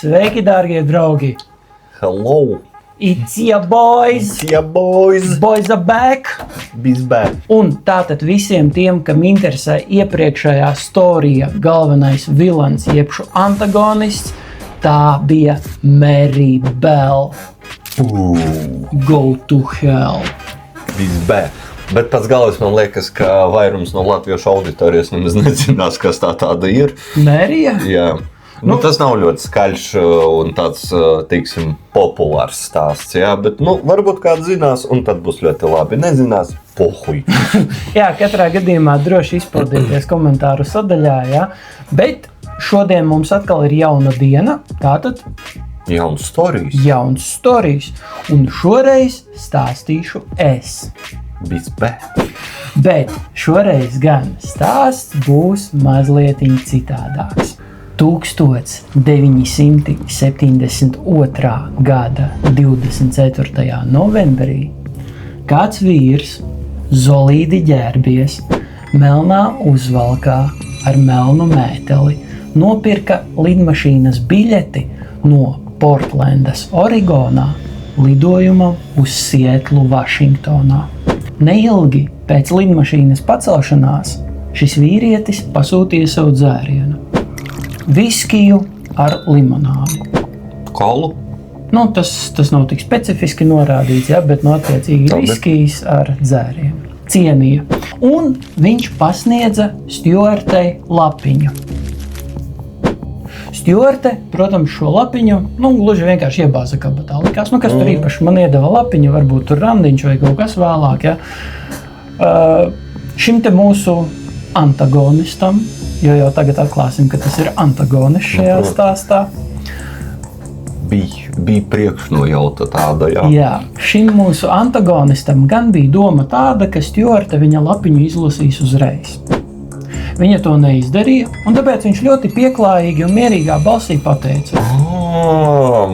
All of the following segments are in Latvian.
Sveiki, dārgie draugi! Hello! It's your boys! It's your boys! Boys are back! Biz back! Un tātad visiem tiem, kam interesē iepriekšējā storija galvenais vilans, jebšu antagonists, tā bija Mary Bell. Go to hell! Biz back! Bet pats galvenais man liekas, ka vairums no latviešu auditorijas nemaz nezinās, kas tāda ir. Mērija? Jā. Tas nav ļoti skaļš un tāds, teiksim, populārs stāsts, jā, bet, varbūt kāds zinās, un tad būs ļoti labi. Nezinās, pohuj. Jā, katrā gadījumā droši izpildieties komentāru sadaļā, jā. Bet šodien mums atkal ir jauna diena, tātad Jauns storijas. Jauns storijas, un šoreiz stāstīšu es. Biz back. Bet šoreiz gan stāsts būs mazliet citādāks. 1972. gada 24. novembrī kāds vīrs zolīdi ģērbies, melnā uzvalkā ar melnu mēteli nopirka lidmašīnas biļeti no Portlandas, Oregonā, lidojumam uz Sietlu, Vašingtonā. Neilgi pēc lidmašīnas pacelšanās šis vīrietis pasūtīja savu dzērienu. Viskiju ar limonādi. Kolu? Tas nav tik specifiski norādīts, ja, bet attiecīgi viskijas ar dzērienu. Cienīja. Un viņš pasniedza stjuartei lapiņu. Stjuarte, protams, šo lapiņu, gluži vienkārši iebāza kabatā. Likās, kas tur īpaši man iedeva lapiņu, varbūt tur randiņš vai kaut kas vēlāk, ja. Šim te mūsu antagonistam, jo jau tagad atklāsim, ka tas ir antagonists šajā stāstā. Bija priekšnojauta tāda, jā. Jā, šim mūsu antagonistam gan bija doma tāda, ka stjuarte viņa lapiņu izlasīs uzreiz. Viņa to neizdarīja, un tāpēc viņš ļoti pieklājīgi un mierīgā balsī pateica.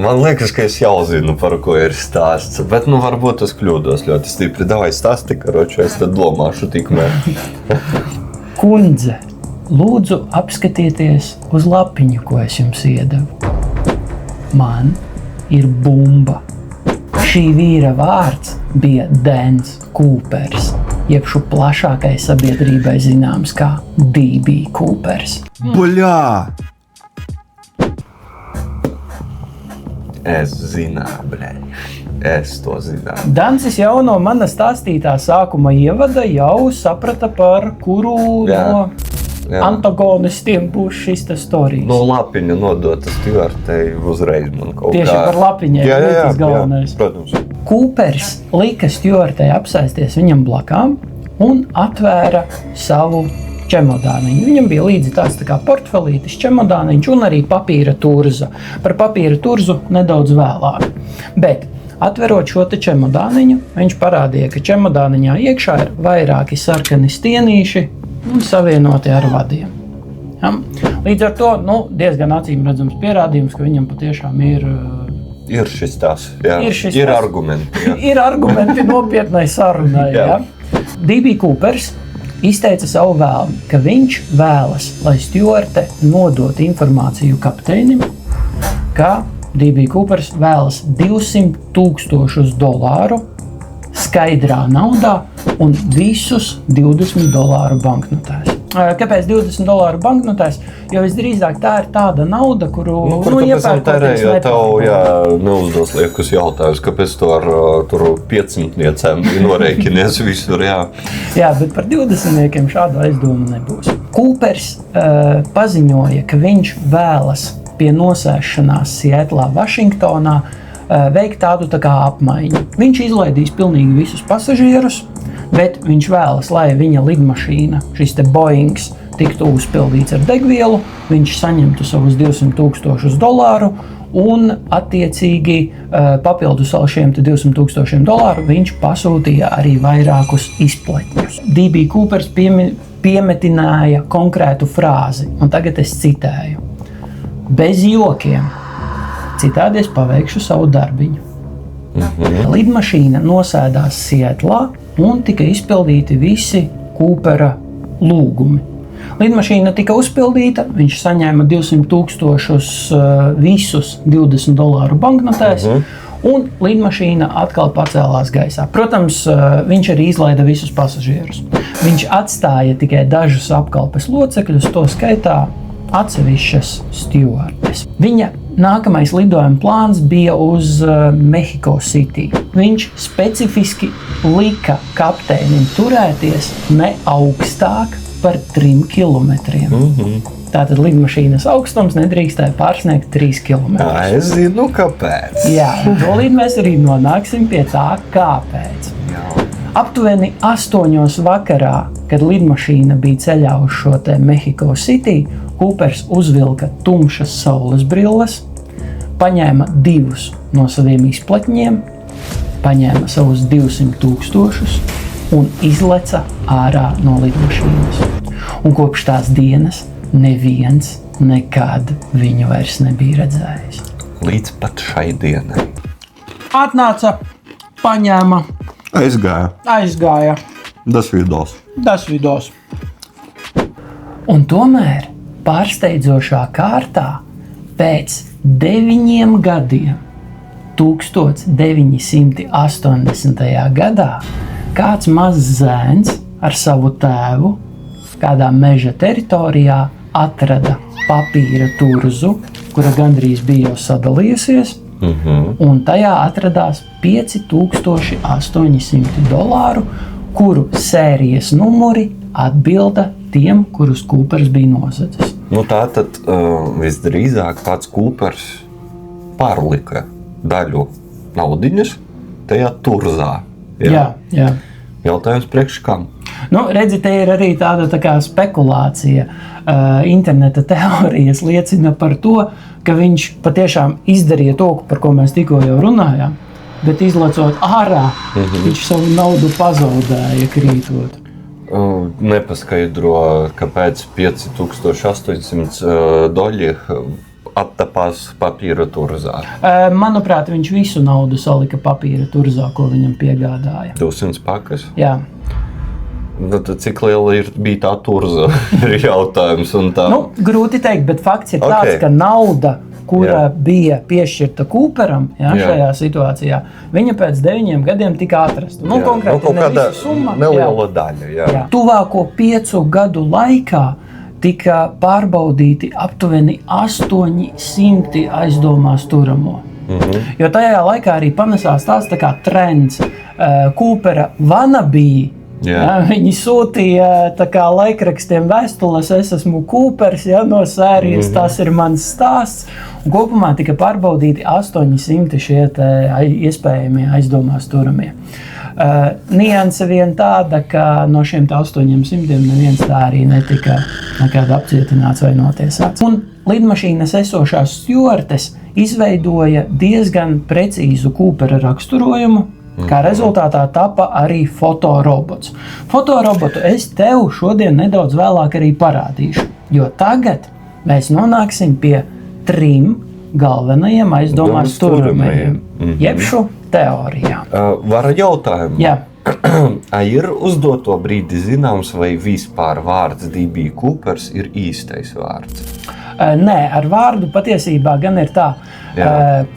Man liekas, ka es jau zinu, par ko ir stāsts, bet varbūt es kļūdos ļoti stipri. Davai stāsti, karoči, es tad domāšu tikmēr. Kundze, lūdzu apskatieties uz lapiņu, ko es jums iedevu. Man ir bumba. Šī vīra vārds bija Dans Coopers, jebšu plašākai sabiedrībai zināms kā D.B. Coopers. Buļā! Es zināju, bļaļ. Es to zināju. Dancis jau no mana stāstītā sākuma ievada jau saprata, par kuru no antagonistiem būs šis te storijas. No lapiņa nodota stjuartei uzreiz man kaut kā. Tieši par lapiņai ir tas galvenais. Protams. Coopers lika stjuartei apsēsties viņam blakām un atvēra savu čemodāniņu. Viņam bija līdzi tāds tā kā portfelītis, čemodāniņš un arī papīra turza. Par papīra turzu nedaudz vēlāk. Bet atverot šo te čemodāniņu, viņš parādīja, ka čemodāniņā iekšā ir vairāki sarkani stienīši un savienoti ar vadiem. Ja? Līdz ar to diezgan acīm redzams pierādījums, ka viņam patiešām ir šis tās, jā. Ir argumenti. Jā. Ir argumenti nopietnai sarunai. Jā. D.B. Coopers izteica savu vēlmi, ka viņš vēlas, lai stjuarte nodot informāciju kapteinim, ka D.B. Coopers vēlas $200,000 skaidrā naudā un visus $20 banknotēs. Kāpēc $20 banknotēs? Jo visdrīzāk tā ir tāda nauda, kuru iepērkoties nepārāk. Neuzdos liekus jautājums, kāpēc to ar 500-niecēm norēķinies visur, jā. Jā, bet par 20-niekiem šādu aizdomu nebūs. Coopers paziņoja, ka viņš vēlas pie nosēšanās Sietlā, Vašingtonā veikt tādu tā kā apmaiņu. Viņš izlaidīs pilnīgi visus pasažierus, bet viņš vēlas, lai viņa lidmašīna, šis te Boeings, tiktu uzpildīts ar degvielu, viņš saņemtu savus $200,000 un attiecīgi papildus šiem $200,000 viņš pasūtīja arī vairākus izpletņus. D.B. Coopers piemetināja konkrētu frāzi, un tagad es citēju. Bez jokiem, citādi es paveikšu savu darbiņu. Lidmašīna nosēdās Sietlā un tika izpildīti visi Coopera lūgumi. Lidmašīna tika uzpildīta, viņš saņēma 200,000 visus $20 banknotēs, un lidmašīna atkal pacēlās gaisā. Protams, viņš arī izlaida visus pasažierus. Viņš atstāja tikai dažus apkalpes locekļus, to skaitā atsevišķas stjuardes. Viņa nākamais lidojuma plāns bija uz Mexico City. Viņš specifiski lika kapteinim turēties ne augstāk par 3 kilometriem. Tātad lidmašīnas augstums nedrīkstēja pārsniegt 3 kilometrus. Es zinu, kāpēc. Jā, tūlīt mēs arī nonāksim pie tā, kāpēc. Aptuveni 8 vakarā, kad lidmašīna bija ceļā uz šo te Mexico City, Coopers uzvilka tumšas saules brilles, paņēma 2 no saviem izpletņiem, paņēma savus 200,000 un izleca ārā no lidmašīnas. Un kopš tās dienas neviens nekad viņu vairs nebija redzējis. Līdz pat šai dienai. Atnāca, paņēma, aizgāja. Das vidos. Un tomēr pārsteidzošā kārtā pēc 9 gadiem, 1980. gadā, kāds mazs zēns ar savu tēvu kādā meža teritorijā atrada papīra turzu, kura gandrīz bija jau sadalījusies, un tajā atradās $5,800, kuru sērijas numuri atbilda tiem, kurus Coopers bija nozadzis. Nu, tātad visdrīzāk pats Coopers pārlika daļu naudiņas tajā turzā. Jā. Jautājums priekš kam? Nu, redzi, te ir arī tāda tā kā spekulācija. Interneta teorijas liecina par to, ka viņš patiešām izdarīja to, par ko mēs tikko jau runājām, bet izlacot ārā, viņš savu naudu pazaudēja krītot. Nepaskaidro, kāpēc $5,800 attapās papīra turzā. Manuprāt, viņš visu naudu salika papīra turzā, ko viņam piegādāja. 200 pakas? Jā. Tad cik liela bija tā turza, ir jautājums. Un tā... Nu, grūti teikt, bet fakts ir tāds, ka nauda, kura bija piešķirta Cooperam šajā situācijā, viņa pēc 9 gadiem tika atrasta. Nu, konkrēti ne visa summa. Neliela daļa. Jā. Tuvāko 5 gadu laikā tika pārbaudīti aptuveni 800 aizdomās turamo. Jo tajā laikā arī panesās tās tā kā trends. Coopera wannabe. Viņi sūtīja tā kā laikrakstiem vēstules, es esmu Coopers, no sērijas, tas ir mans stāsts. Un kopumā tika pārbaudīti 800 šie iespējamie aizdomās turamie. Nianse vien tāda, ka no šiem 800 neviens tā arī netika nekad apcietināts vai notiesāts. Un lidmašīnas esošās stjuartes izveidoja diezgan precīzu Coopera raksturojumu, kā rezultātā tapa arī fotorobots. Fotorobotu es tev šodien nedaudz vēlāk arī parādīšu, jo tagad mēs nonāksim pie 3 galvenajiem aizdomās turamajiem, jeb šo teorijām. Var jautājumu? Jā. Ir uz doto brīdi zināms, vai vispār vārds D.B. Coopers ir īstais vārds? Nē, ar vārdu patiesībā gan ir tā.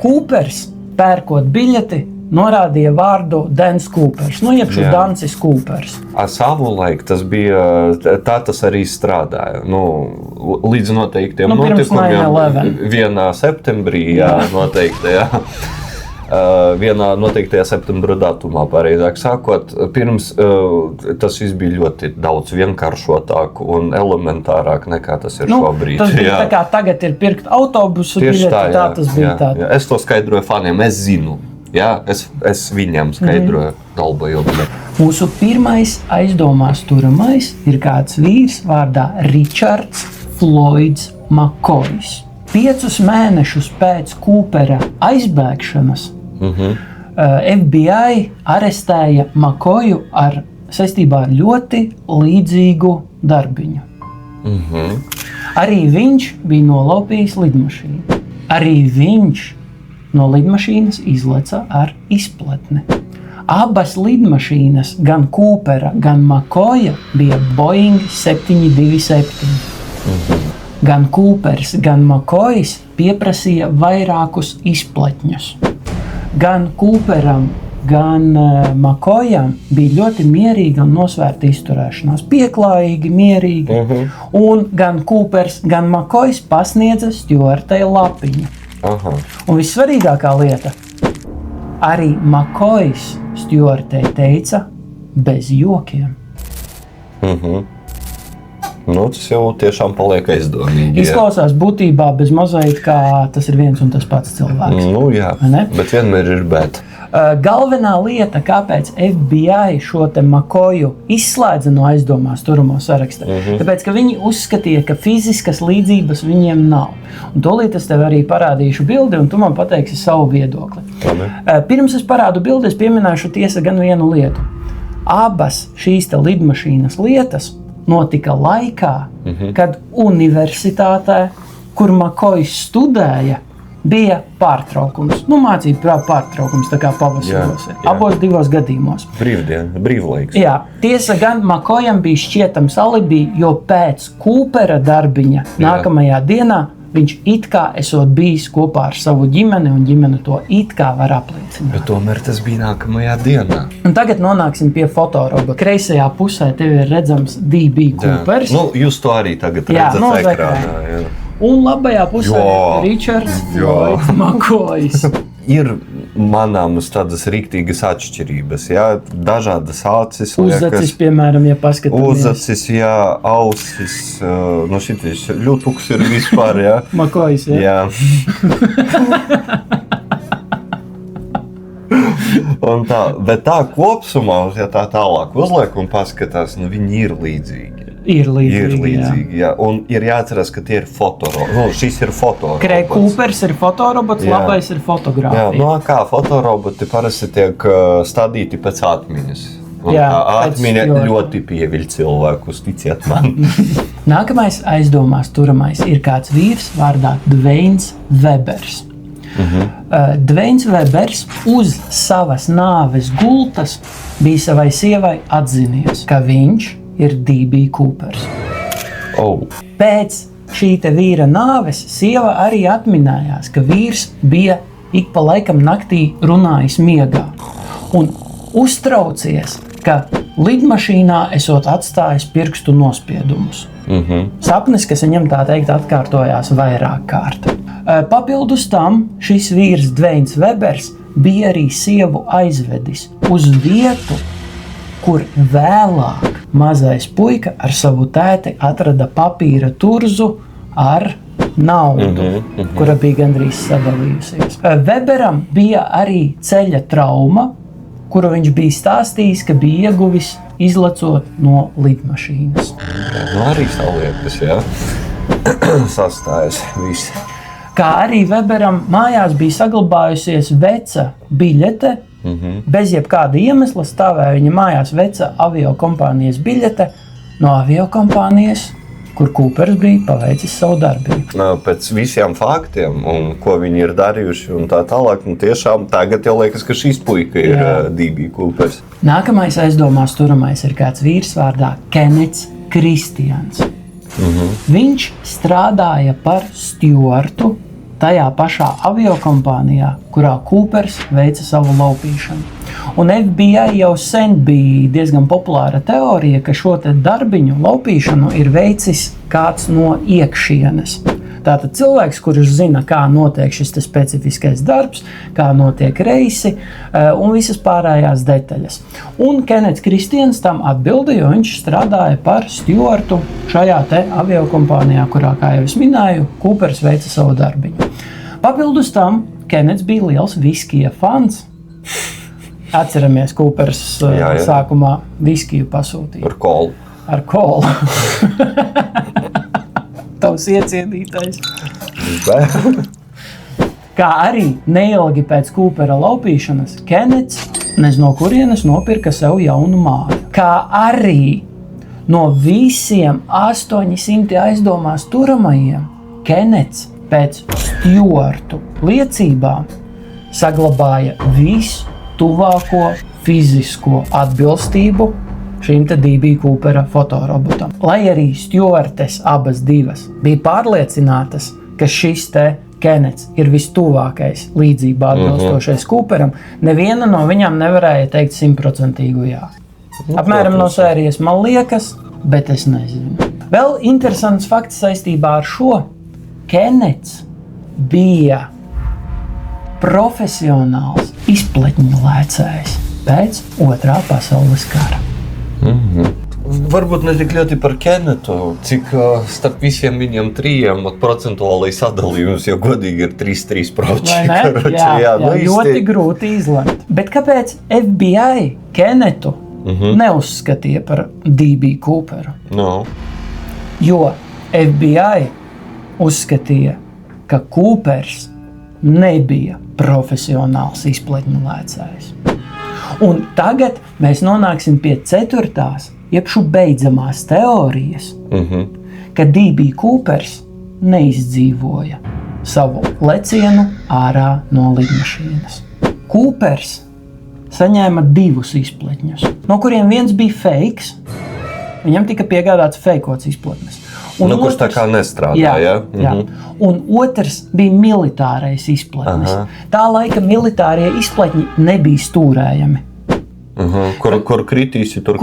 Coopers, pērkot biļeti, norādīja vārdu Dans Coopers, jeb šis Dancis Coopers. Savulaik tas bija, tā tas arī strādāja. Līdz noteiktiem notikumiem 1. septembrī, noteikti, vienā noteiktajā septembra datumā, pareizāk sakot, pirms tas viss bija ļoti daudz vienkāršotāk un elementārāk nekā tas ir šobrīd. Tas bija tā kā tagad ir pirkt autobusu biļeti, tā tas bija tā. Es to skaidroju faniem, es zinu. Es viņam skaidroju dalbojumu. Mūsu pirmais aizdomās turamais ir kāds vīrs vārdā Richards Floyds McCoys. 5 mēnešus pēc Coopera aizbēgšanas FBI arestēja McCoyu saistībā ar ļoti līdzīgu darbiņu. Arī viņš bija nolaupījis lidmašīnu. Arī viņš no lidmašīnas izleca ar izpletni. Abas lidmašīnas, gan Coopera, gan McCoya, bija Boeing 727. Gan Coopers, gan McCoys pieprasīja vairākus izpletņus. Gan Cooperam, gan McCoyam bija ļoti mierīga un nosvērta izturēšanās. Pieklājīgi, mierīgi. Un gan Coopers, gan McCoys pasniedza Stewartei lapiņu. Un vissvarīgākā lieta, arī McCoys Stewartei teica bez jokiem. Nu, tas jau tiešām paliek aizdomīgi. Izklausās būtībā bez mozaīka, kā tas ir viens un tas pats cilvēks. Nu jā, bet vienmēr ir bet. Galvenā lieta, kāpēc FBI šo te McCoyu izslēdza no aizdomās turamo saraksta, tāpēc, ka viņi uzskatīja, ka fiziskas līdzības viņiem nav. Un tūlīt es tev arī parādīšu bildi, un tu man pateiksi savu viedokli. Pirms es parādu bildi, es pieminēšu tiesa gan vienu lietu. Abas šīs te lidmašīnas lietas notika laikā, kad universitātē, kur McCoys studēja, bija pārtraukums. Mācību pārtraukums, tā kā pavasaros. Abos divos gadījumos. Brīvlaiks. Jā, tiesa gan McCoyam bija šķietams alibi, jo pēc Coopera darbiņa nākamajā dienā viņš it kā esot bijis kopā ar savu ģimeni, un ģimene to it kā var apliecināt. Bet tomēr tas bija nākamajā dienā. Un tagad nonāksim pie fotorobota. Kreisajā pusē tev ir redzams DB Coopers. Nu, jūs to arī tagad redzat ekrānā. Jā. Un labajā pusē ir Richards Lloyds McCoys. Ir manāmas tādas rīktīgas atšķirības, jā, dažādas acis. Uzacis, piemēram, ja paskatāmies. Uzacis, jā, ausis, no šitais ļutuks ir vispār, jā. McCoys, jā. Un tā, bet tā kopsumā, ja tā tālāk uzliek un paskatās, nu viņi ir līdzīgi. Ir līdzīgi, jā. Un ir jāatcerās, ka tie ir fotorobots. Nu, šis ir fotorobots. Coopers ir fotorobots, labais ir fotogrāfija. Jā, kā fotoroboti parasti tiek stādīti pēc atmiņas. Un jā, atmiņa ļoti pieviļ cilvēkus, ticiet man. Nākamais aizdomās turamais ir kāds vīrs vārdā Dveins Webers. Dveins Webers uz savas nāves gultas bija savai sievai atzinies, ka viņš ir DB Coopers. Pēc šī te vīra nāves sieva arī atminējās, ka vīrs bija ik pa laikam naktī runājis miegā un uztraucies, ka lidmašīnā esot atstājis pirkstu nospiedumus. Sapnis, kas viņam tā teikt atkārtojās vairāk kārt. Papildus tam šis vīrs Dveins Webers bija arī sievu aizvedis uz vietu, kur vēlāk mazais puika ar savu tēti atrada papīra turzu ar naudu, kura bija gandrīz sadalījusies. Weberam bija arī ceļa trauma, kuru viņš bija stāstījis, ka bija ieguvis izlecot no lidmašīnas. Nu arī saliekas, jā. Sastājas visi. Kā arī Weberam mājās bija saglabājusies veca biļete, bez jebkāda iemesla stāvēja viņa mājās veca aviokompānijas biļete no aviokompānijas, kur Coopers bija paveicis savu darbību. Pēc visiem faktiem, un ko viņi ir darījuši un tā tālāk, nu tiešām tagad jau liekas, ka šīs puika ir DB Coopers. Nākamais aizdomās turamais ir kāds vīrs vārdā Kennets Kristians. Viņš strādāja par stewartu tajā pašā aviokompānijā, kurā Coopers veica savu laupīšanu. Un FBI jau sen bija diezgan populāra teorija, ka šo te darbiņu laupīšanu ir veicis kāds no iekšienes. Tātad cilvēks, kurš zina, kā notiek šis te specifiskais darbs, kā notiek reisi un visas pārējās detaļas. Un Kennets Kristians tam atbildēja, jo viņš strādāja par stewartu šajā te aviokompānijā, kurā, kā jau es minēju, Coopers veica savu darbiņu. Papildus tam, Kennets bija liels viskija fans. Atceramies, Coopers sākumā viskiju pasūtīja. Ar kolu. Tavs iecienītais. Kā arī neilgi pēc Coopera laupīšanas, Kennets no kurienes nopirka sev jaunu māju. Kā arī no visiem 800 aizdomās turamajiem, Kennets pēc stewartu liecībām saglabāja visu tuvāko fizisko atbilstību šīm te D.B. Coopera fotorobotam. Lai arī stjuartes abas divas bija pārliecinātas, ka šis te Kenets ir vistuvākais līdzībā atbilstošais Cooperam, neviena no viņām nevarēja teikt 100% jā. Apmēram no sērijas man liekas, bet es nezinu. Vēl interesants fakts saistībā ar šo. Kenets bija profesionāls izpletņu lēcējs pēc Otrā pasaules kara. Varbūt ne tik ļoti par Kenetu, cik starp visiem viņiem trijiem procentuālais sadalījums, jo godīgi ir 3-3%. Jā, ļoti grūti izlemt. Bet kāpēc FBI Kenetu neuzskatīja par D.B. Cooperu? No. Jo FBI uzskatīja, ka Coopers nebija profesionāls izpletņu lēcējs. Un tagad mēs nonāksim pie 4. jebšu beidzamās teorijas, ka D.B. Coopers neizdzīvoja savu lecienu ārā no lidmašīnas. Coopers saņēma 2 izpletņus, no kuriem viens bija fakes, viņam tika piegādāts feikots izpletnes. Kurš tā kā nestrādāja. Jā. Un otrs bija militārais izpletnes. Tā laika militārie izpletņi nebija stūrējami. Kur kritīsi, tur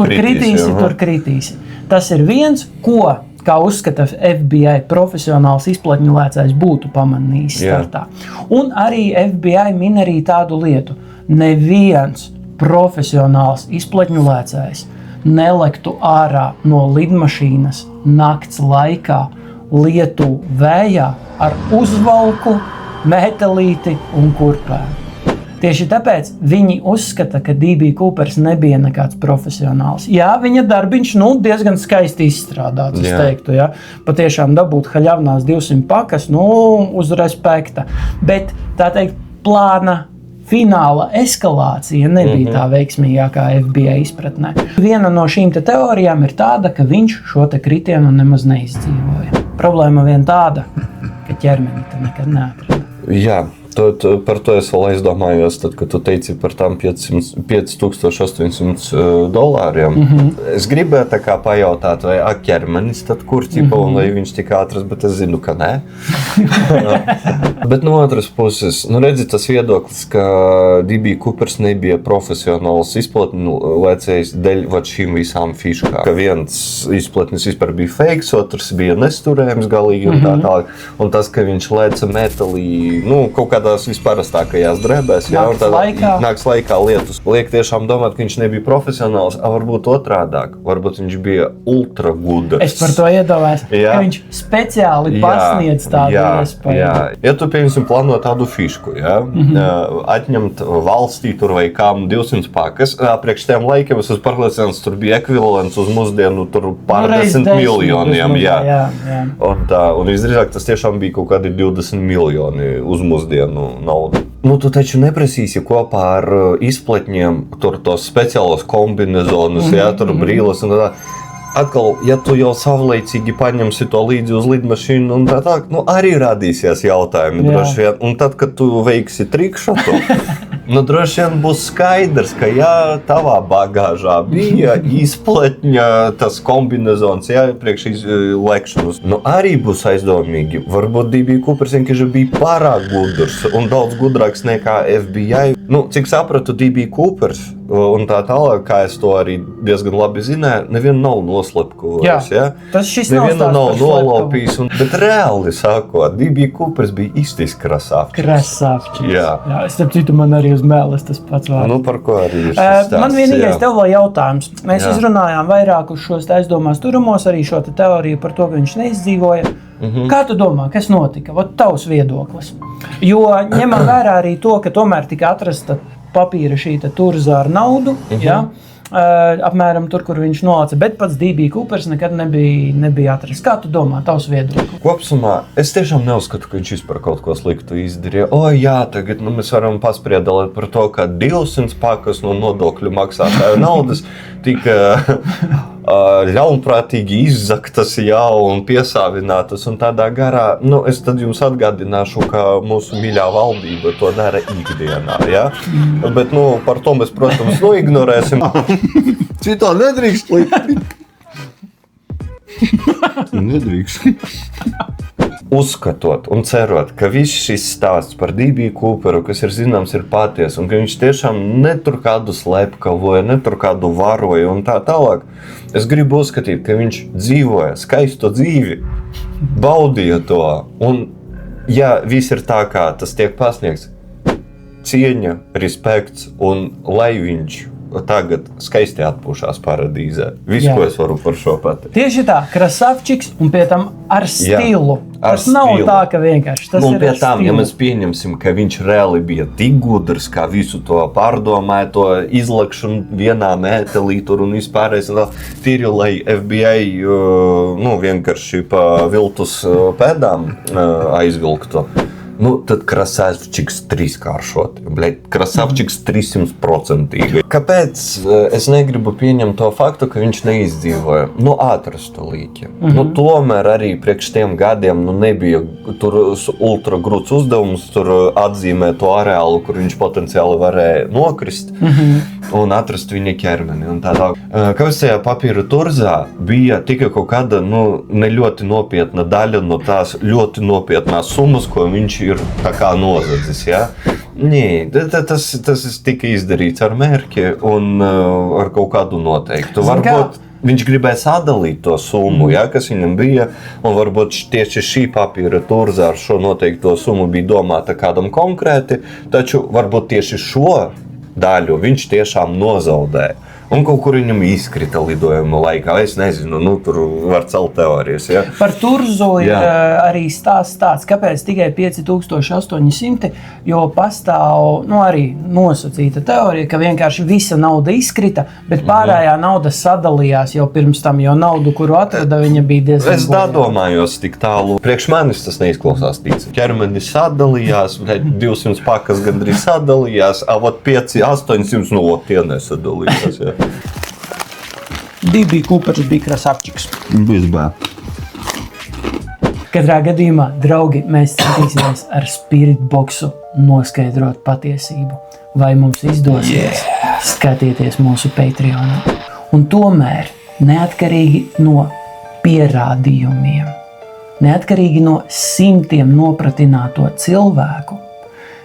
kritīsi. Tas ir viens, ko, kā uzskata FBI profesionāls izpletņu lēcējs, būtu pamanījis startā. Un arī FBI min arī tādu lietu. Neviens profesionāls izpletņu lēcējs nelektu ārā no lidmašīnas nakts laikā lietu vējā ar uzvalku, metālīti un kurpēm. Tieši tāpēc viņi uzskata, ka D.B. Coopers nebija nekāds profesionāls. Jā, viņa darbiņš diezgan skaisti izstrādāts, es teiktu. Jā. Patiešām dabūt haļavnās 200 pakas, uz respekta. Bet, tā teikt, plāna fināla eskalācija nebija tā veiksmīgākā FBI izpratnē. Viena no šīm te teorijām ir tāda, ka viņš šo te kritienu nemaz neizdzīvoja. Problēma vien tāda, ka ķermeni te nekad neatrada. Jā. Par to es vēl aizdomājos, tad, kad tu teici par tām $5800. Es gribēju tā kā pajautāt, vai ķermenis tad kur un vai viņš tika atrast, bet es zinu, ka nē. Bet no otras puses, redzi tas viedoklis, ka D.B. Coopers nebija profesionāls izpletņu lēcējs dēļ šīm visām fiškām. Ka viens izpletnis vispār bija fakes, otrs bija nesturējams galīgi un tā tālāk. Un tas, ka viņš lēca metālī, kaut kādās visparastākajās drēbēs, nāks laikā lietus. Liek tiešām domāt, ka viņš nebija profesionāls, varbūt otrādāk. Varbūt viņš bija ultra gudrs. Es par to iedomājos, ka viņš speciāli pasniedz tādu iespēju. Ja tu, piemēram, plāno tādu fišku, atņemt valstī tur vai kām 200 pakas, priekš tiem laikiem es esmu pārliecināts, tur bija ekvivalents uz mūsdienu tur pārdesmit miljoniem. Un visdrīzāk tas tiešām bija kaut kādi 20 miljoni uz mūsdienu naudu. Tu taču neprasīsi kopā ar izpletņiem tur tos speciālos kombinezonus, tur brīles un tā. Atkal, ja tu jau savlaicīgi paņemsi to līdzi uz lidmašīnu un tā, arī radīsies jautājumi droši vien. Un tad, kad tu veiksi trikšotu, droši vien būs skaidrs, ka tavā bagāžā bija izpletņa tas kombinezons, priekš lekšanas. Arī būs aizdomīgi. Varbūt D.B. Coopers vienkārši bija pārāk gudrs un daudz gudrāks nekā FBI. Cik sapratu, D.B. Coopers un tā tālāk, kā es to arī diezgan labi zināju, nevienu nav noslepkojis. Nevienu nav nolaupījis. Bet reāli sākot, D.B. Coopers bija īstais krasāvčs. Es starp citu, man arī uz mēles tas pats vārds. Par ko arī ir šis stāsts? Man vienīgais tev vēl jautājums. Mēs izrunājām vairākus šos aizdomās turamos, arī šo teoriju par to, ka viņš neizdzīvoja. Kā tu domā, kas notika? Tavs viedoklis. Jo ņemam vērā arī to, ka tomēr tika atrasta papīra šī turza ar naudu, apmēram tur, kur viņš nolāca, bet pats D.B. Coopers nekad nebija atrasts. Kā tu domā, tavs viedoklis? Kopsumā, es tiešām neuzskatu, ka viņš vispār kaut ko sliktu izdarīja. Tagad mēs varam paspriedalēt par to, ka 200 pakas no nodokļu maksātāju naudas tika ļaunprātīgi izzaktas jau un piesāvinātas un tādā garā. Es tad jums atgādināšu, ka mūsu mīļā valdība to dara ikdienā, ja? Bet, par to mēs, protams, ignorēsim. Citā nedrīkst likt. Nedrīkst. Uzskatot un cerot, ka viss šis stāsts par D.B. Cooperu, kas ir zināms, ir paties, un ka viņš tiešām ne tur kādu slepkavoja, ne tur kādu varoja un tā tālāk, es gribu uzskatīt, ka viņš dzīvoja skaistu dzīvi, baudīja to, un ja viss ir tā, kā tas tiek pasniegts, cieņa, respekts, un lai viņš tagad skaisti atpūšās paradīzē. Visu, ko es varu par šo pateikt. Tieši tā, krasavčiks un pie tam ar stilu. Tas nav tā, ka vienkārši tas ir pie tam, ja mēs pieņemsim, ka viņš reāli bija tik gudrs, kā visu to pārdomāja, to izlakšanu vienā mētelī tur un vispārējais, tīri, lai FBI vienkārši pa viltus pēdām aizvilktu. Tad krasavčiks 3-kāršot. Krasavčiks 300%. Kāpēc es negribu pieņemt to faktu, ka viņš neizdzīvoja? Atrastu līķi. Tomēr arī priekš tiem gadiem nebija tur ultra grūts uzdevums tur atzīmēt to areālu, kur viņš potenciāli varēja nokrist un atrast viņa ķermeni. Kāpēc tajā papīra turzā bija tikai kaut kāda ne ļoti nopietna daļa no tās ļoti nopietnās summas, ko viņš ir tā kā nozadzis, ja? Nē, tas tika izdarīts ar mērķi un ar kaut kādu noteiktu. Varbūt viņš gribēja sadalīt to summu, ja, kas viņam bija, un varbūt tieši šī papīra turzā ar šo noteikto summu bija domāta kādam konkrēti, taču varbūt tieši šo daļu viņš tiešām nozaudēja. Un kaut kur viņam izkrita lidojuma laikā. Es nezinu, tur var celt teorijas. Ja? Par turzu ir arī stāsts, kāpēc tikai 5800, jo pastāv arī nosacīta teorija, ka vienkārši visa nauda izkrita, bet pārējā nauda sadalījās jau pirms tam, jo naudu, kuru atrada, viņa bija diezgan Es domājos tik tālu. Priekš manis tas neizklausās tic. Ķermenis sadalījās, 200 pakas gandrīz sadalījās, 500-800 tie nesadalījās. Ja? D.B. Coopers bija krasavčiks. Bizbā. Katrā gadījumā, draugi, mēs centīsimies ar Spirit Boxu noskaidrot patiesību. Vai mums izdosies? Skatieties mūsu Patreonā. Un tomēr, neatkarīgi no pierādījumiem, neatkarīgi no simtiem nopratināto cilvēku,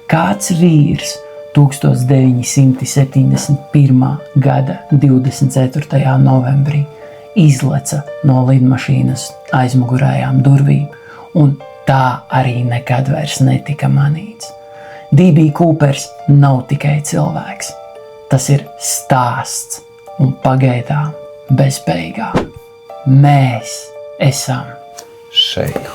kāds vīrs 1971. gada 24. novembrī izleca no lidmašīnas aizmugurējām durvīm, un tā arī nekad vairs netika manīts. D.B. Coopers nav tikai cilvēks. Tas ir stāsts un pagaidām bezbeigā. Mēs esam šeit.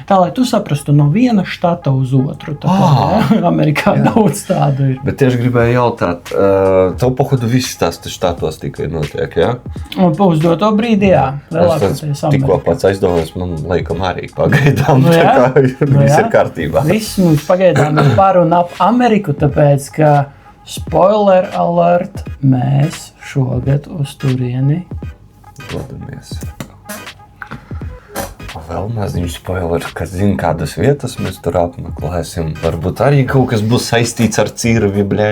Tā, lai tu saprastu no viena štata uz otru. Amerikā daudz tādu ir. Bet tieši gribēju jautāt, tev pohodu viss tas štatos tikai notiek, ja? Un uz doto brīdī, jā. Es tikko pats aizdomājos, man laikam arī pagaidām, viss ir kārtībā. Viss mums pagaidām ir par un ap Ameriku, tāpēc, ka spoiler alert, mēs šogad uz turieni dodamies. Vēl maziņš spoiler, ka zin kādas vietas mēs tur apmeklēsim. Varbūt arī kaut kas būs saistīts ar cirvi, blē.